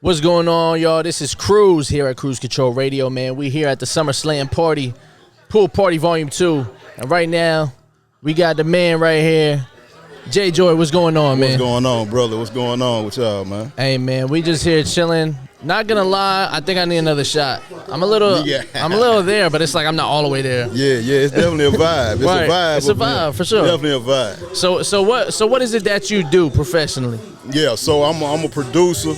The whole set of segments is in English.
What's going on, y'all? This is Cruz here at Cruise Control Radio, man. We here at the Summer Slam Party, Pool Party Volume 2. And right now, we got the man right here, J.Joy. What's going on, man? What's going on, brother? What's going on with y'all, man? Hey, man, we just here chilling. Not gonna lie, I think I need another shot. I'm a little there, but it's like I'm not all the way there. Yeah, it's definitely a vibe. It's Right. a vibe. It's a vibe, for sure. Definitely a vibe. So what is it that you do professionally? Yeah, so I'm a producer,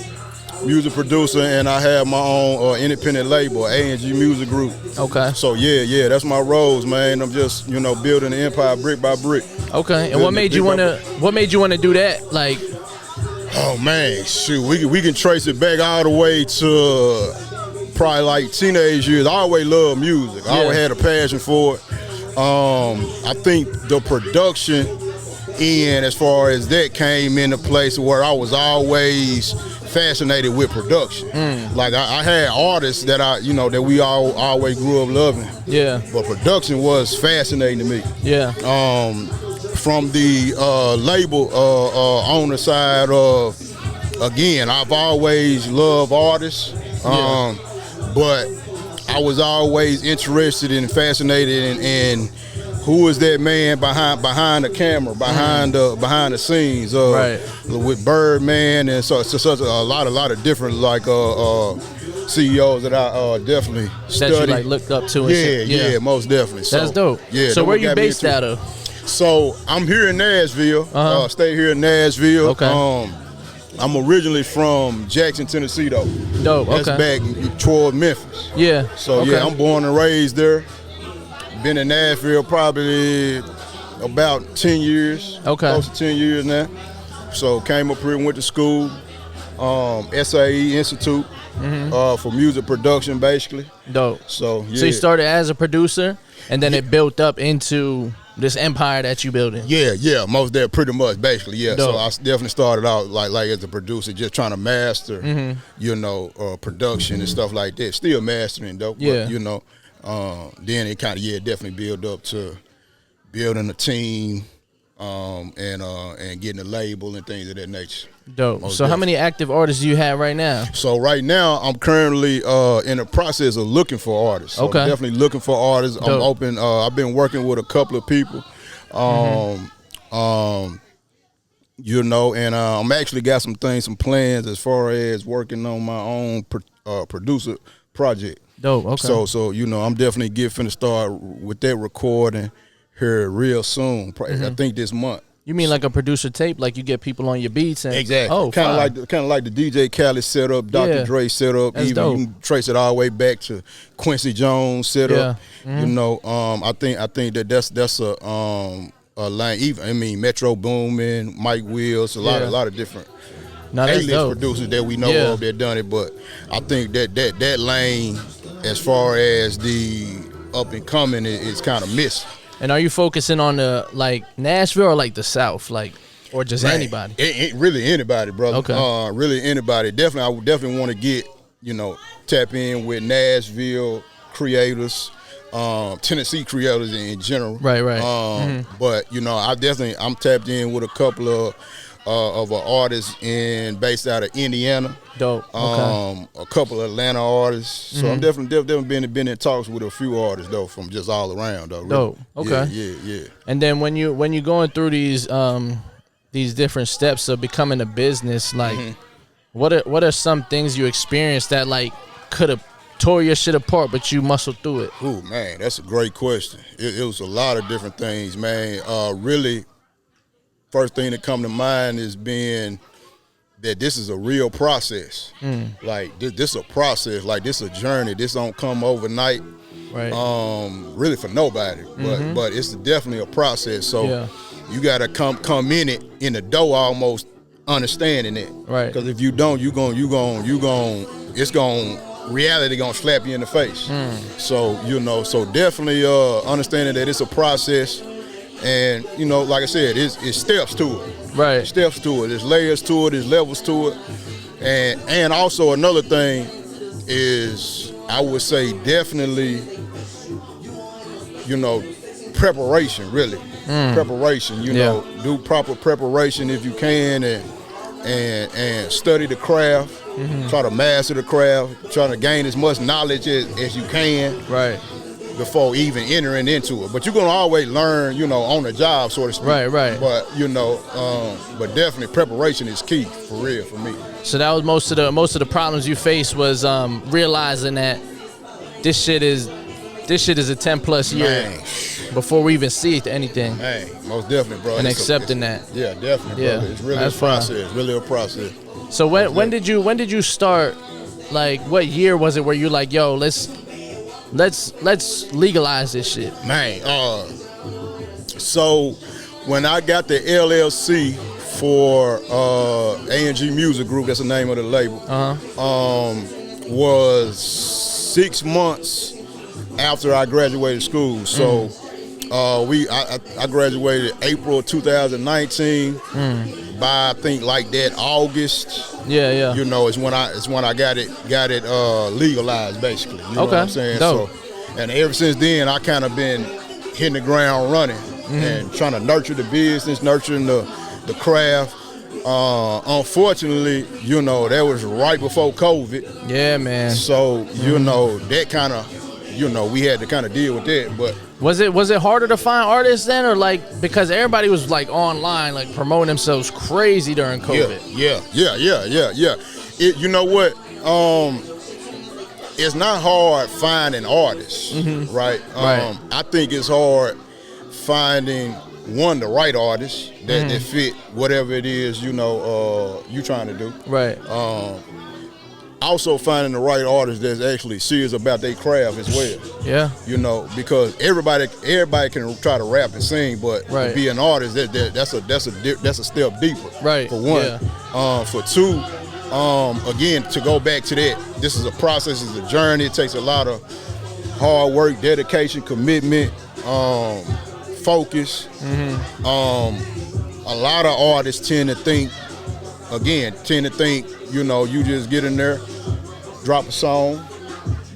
music producer, and I have my own independent label, A&G Music Group. Okay. So yeah, that's my roles, man. I'm just building the empire brick by brick. Okay. And what made you wanna do that? Like, oh man, shoot, we can trace it back all the way to probably like teenage years. I always loved music. I always had a passion for it. I think the production end, as far as that, came into place where I was always fascinated with production. Like I had artists that that we all always grew up loving. Yeah. But production was fascinating to me. Yeah. From the label owner side of, again, I've always loved artists, but I was always interested and fascinated in who is that man behind the camera, behind the scenes, right, with Birdman and such a lot of different CEOs that I definitely studied. That you like looked up to. And yeah, most definitely. That's dope. Yeah. So where you based out of? So I'm here in Nashville. Stay here in Nashville. Okay. I'm originally from Jackson, Tennessee, though. Dope. That's back toward Memphis. Yeah. So I'm born and raised there. Been in Nashville probably about 10 years. Okay. Close to 10 years now. So came up here, went to school, SAE Institute for music production, basically. Dope. So yeah. So you started as a producer, and then it built up into this empire that you building. Yeah, most there pretty much, basically, yeah. Dope. So I definitely started out like as a producer, just trying to master, production and stuff like that. Still mastering though, yeah. But then it kind of definitely build up to building a team, and getting a label and things of that nature. Dope. So how many active artists do you have right now? So right now I'm currently in the process of looking for artists. So I'm definitely looking for artists. Dope. I'm open. I've been working with a couple of people. And I'm actually got some plans as far as working on my own producer project. Dope. Okay. So I'm definitely finna start with that recording here real soon. I think this month. You mean like a producer tape, like you get people on your beats and exactly. Oh, kind of like the DJ Khaled setup, Dr. Dre setup. That's even dope. you can trace it all the way back to Quincy Jones setup. Yeah. I think that's a line. Even Metro Boomin, Mike Wills, a lot of different A-list producers that we know of that done it. But I think that lane, as far as the up and coming, is kind of missing. And are you focusing on the Nashville or the South, or just anybody? Really anybody, brother. Okay. Really anybody. I would definitely want to get tap in with Nashville creators, Tennessee creators in general. Right. But I'm tapped in with a couple of artists based out of Indiana. Dope. Okay. A couple of Atlanta artists. So I'm definitely been in talks with a few artists though, from just all around though. Really. Dope. Okay. Yeah. And then when you going through these different steps of becoming a business, what are some things you experienced that could have tore your shit apart, but you muscled through it? Ooh, man, that's a great question. It was a lot of different things, man. Really, first thing that come to mind is being that this is a real process. This is a process. This is a journey. This don't come overnight. Right. Really for nobody. But it's definitely a process. So you gotta come in it in the door almost understanding it. Right. Because if you don't, reality gonna slap you in the face. So definitely understanding that it's a process. And like I said, it's steps to it. Right. Steps to it. There's layers to it. There's levels to it. And also another thing is, I would say definitely, preparation. Really, preparation. Do proper preparation if you can, and study the craft. try to master the craft, try to gain as much knowledge as you can. Right. Before even entering into it. But you're going to always learn, on the job, so to speak. Right. But, but definitely preparation is key, for real, for me. So that was most of the problems you faced was realizing that this shit is a 10+ year Man. before we even see it to anything. Man, most definitely, bro. And accepting that. Yeah, definitely, Yeah, bro. It's really that's a process. Really a process. So when did you start? Like, what year was it where you like, yo, let's legalize this shit? Man, so when I got the LLC for A&G Music Group, that's the name of the label, was 6 months after I graduated school. So I graduated April 2019. By I think like that August. Yeah. It's when I got it legalized, basically. You know what I'm saying? Dope. So, and ever since then I kind of been hitting the ground running and trying to nurture the business, nurturing the craft. Unfortunately, that was right before COVID. Yeah, man. So, that kind of, we had to kind of deal with that. But was it harder to find artists then, or like, because everybody was like online, like promoting themselves crazy during COVID? Yeah. You know what? It's not hard finding artists, right? Right. I think it's hard finding the right artist that fit whatever it is you trying to do. Right. Also finding the right artist that's actually serious about their craft as well. Yeah. Because everybody can try to rap and sing, but Right. to be an artist, that's a step deeper. Right. For one. Yeah. For two, again, to go back to that, this is a process, it's a journey. It takes a lot of hard work, dedication, commitment, focus. A lot of artists tend to think, you just get in there, drop a song,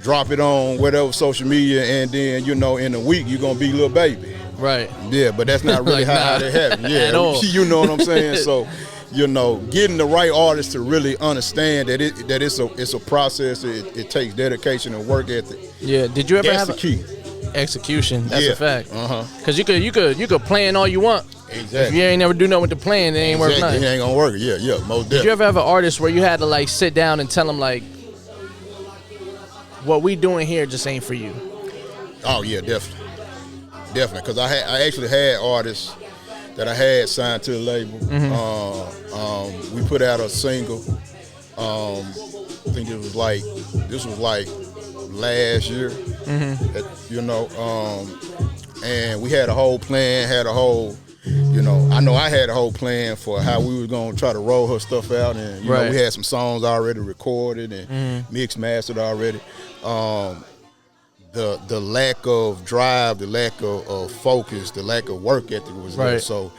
drop it on whatever social media, and then, in a week, you're going to be Lil Baby. Right. Yeah, but that's not really Like, how that happens. Yeah, at all. You know what I'm saying? So, getting the right artist to really understand that it's a process. It takes dedication and work ethic. Yeah. Did you ever That's have the key. execution? That's Yeah. a fact. Uh-huh. Because you could plan all you want. Exactly. If you ain't never do nothing with the plan, it ain't worth nothing. It ain't gonna work. Yeah, most definitely. Did you ever have an artist where you had to like sit down and tell them like, what we doing here just ain't for you? Oh yeah, definitely. Because I actually had artists that I had signed to the label. We put out a single. I think this was like last year. And we had a whole plan. I know I had a whole plan for how we were gonna try to roll her stuff out, and we had some songs already recorded and mixed, mastered already. The lack of drive, the lack of focus, the lack of work ethic was there. So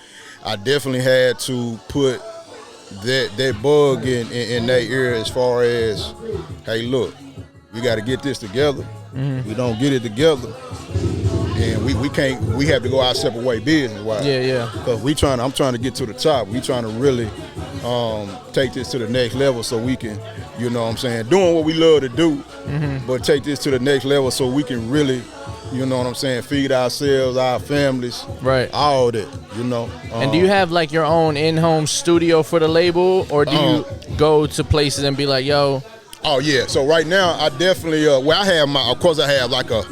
I definitely had to put that bug in their ear as far as, hey, look, we got to get this together. We don't get it together, and we have to go our separate way business-wise. Yeah. Because I'm trying to get to the top. We trying to really take this to the next level so we can, doing what we love to do, but take this to the next level so we can really, feed ourselves, our families, right, all that, And do you have like your own in-home studio for the label, or do you go to places and be like, yo? Oh yeah. So right now I definitely I have I have like a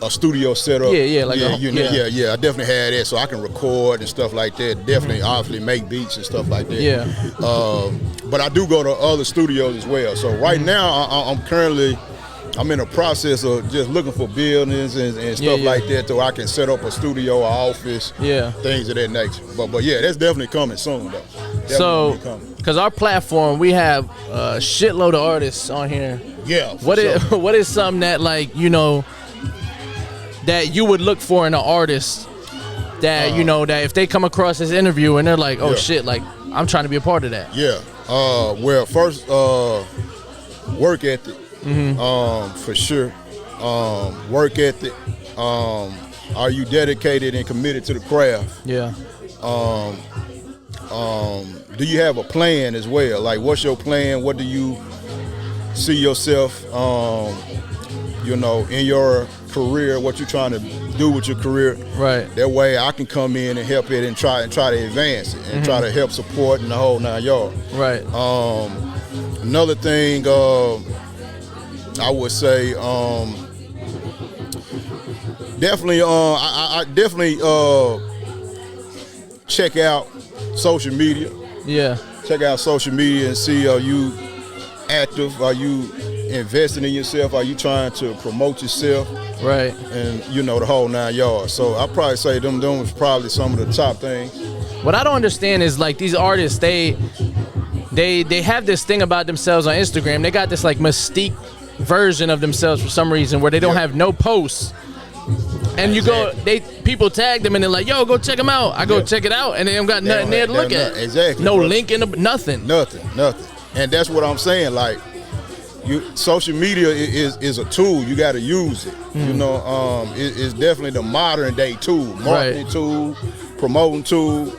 studio set up. Yeah. I definitely had that, so I can record and stuff like that. Definitely, obviously make beats and stuff like that. Yeah. But I do go to other studios as well. So right now I'm in a process of just looking for buildings and stuff like that, so I can set up a studio, or office, things of that nature. But yeah, that's definitely coming soon though. So, because our platform, we have a shitload of artists on here. Yeah. What is something that like that you would look for in an artist that that if they come across this interview and they're like, oh shit, like I'm trying to be a part of that? Yeah. Well, first, work ethic. For sure. Work ethic. Are you dedicated and committed to the craft? Yeah. Do you have a plan as well? Like, what's your plan? What do you see yourself, you know, in your career, what you're trying to do with your career. Right. That way I can come in and help it and try to advance it and try to help support in the whole 9 yards. Right. Another thing I would say, definitely I definitely check out social media. Yeah. Check out social media and see, are you active? Are you investing in yourself? Are you trying to promote yourself? Right. And, you know, the whole 9 yards. So I probably say them was probably some of the top things. What I don't understand is, like, these artists, they have this thing about themselves on Instagram. They got this like mystique version of themselves for some reason where they don't have no posts. And you go, people tag them and they're like, yo, go check them out. I go check it out and they don't got nothing there to look at. Exactly. No bro. link in the, nothing. Nothing. And that's what I'm saying. Like, social media is a tool. You got to use it. You know, it's definitely the modern day tool, marketing tool, promoting tool.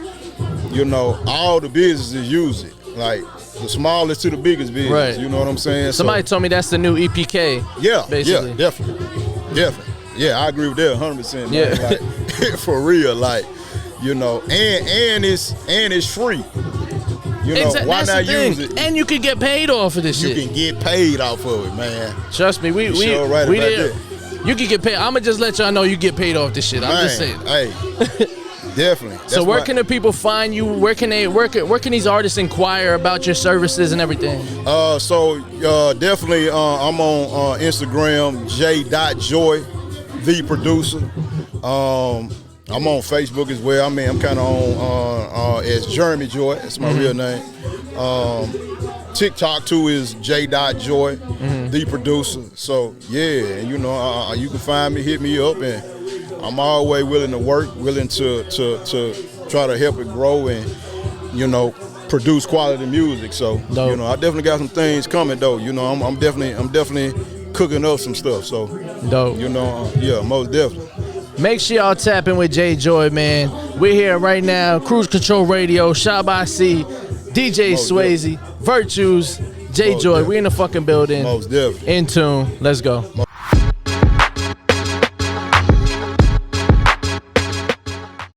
You know, all the businesses use it. Like the smallest to the biggest business. Right. You know what I'm saying? Somebody told me that's the new EPK. Yeah, basically. Yeah, definitely. Yeah, I agree with that 100%. Yeah, like, for real. Like, you know, and it's free. You know, why not use it? And you can get paid off of this shit. You can get paid off of it, man. Trust me, we did. You can get paid. I'ma just let y'all know you get paid off this shit. I'm just saying. Hey, definitely. So where can the people find you? Where can these artists inquire about your services and everything? So definitely, I'm on Instagram, J.Joy, the producer. I'm on Facebook as well. I mean, I'm kind of on as Jeremy Joy. That's my real name. TikTok too is J.Joy, the producer. So yeah, you know, you can find me, hit me up, and I'm always willing to work, willing to try to help it grow and, you know, produce quality music. So Dope. You know, I definitely got some things coming though. You know, I'm definitely cooking up some stuff. So Dope. You know, yeah, most definitely. Make sure y'all tap in with J.Joy, man. We're here right now, Cruise Control Radio, Shop by C, DJ Swayze, Virtues, J.Joy. We in the fucking building. Most definitely. In tune. Let's go.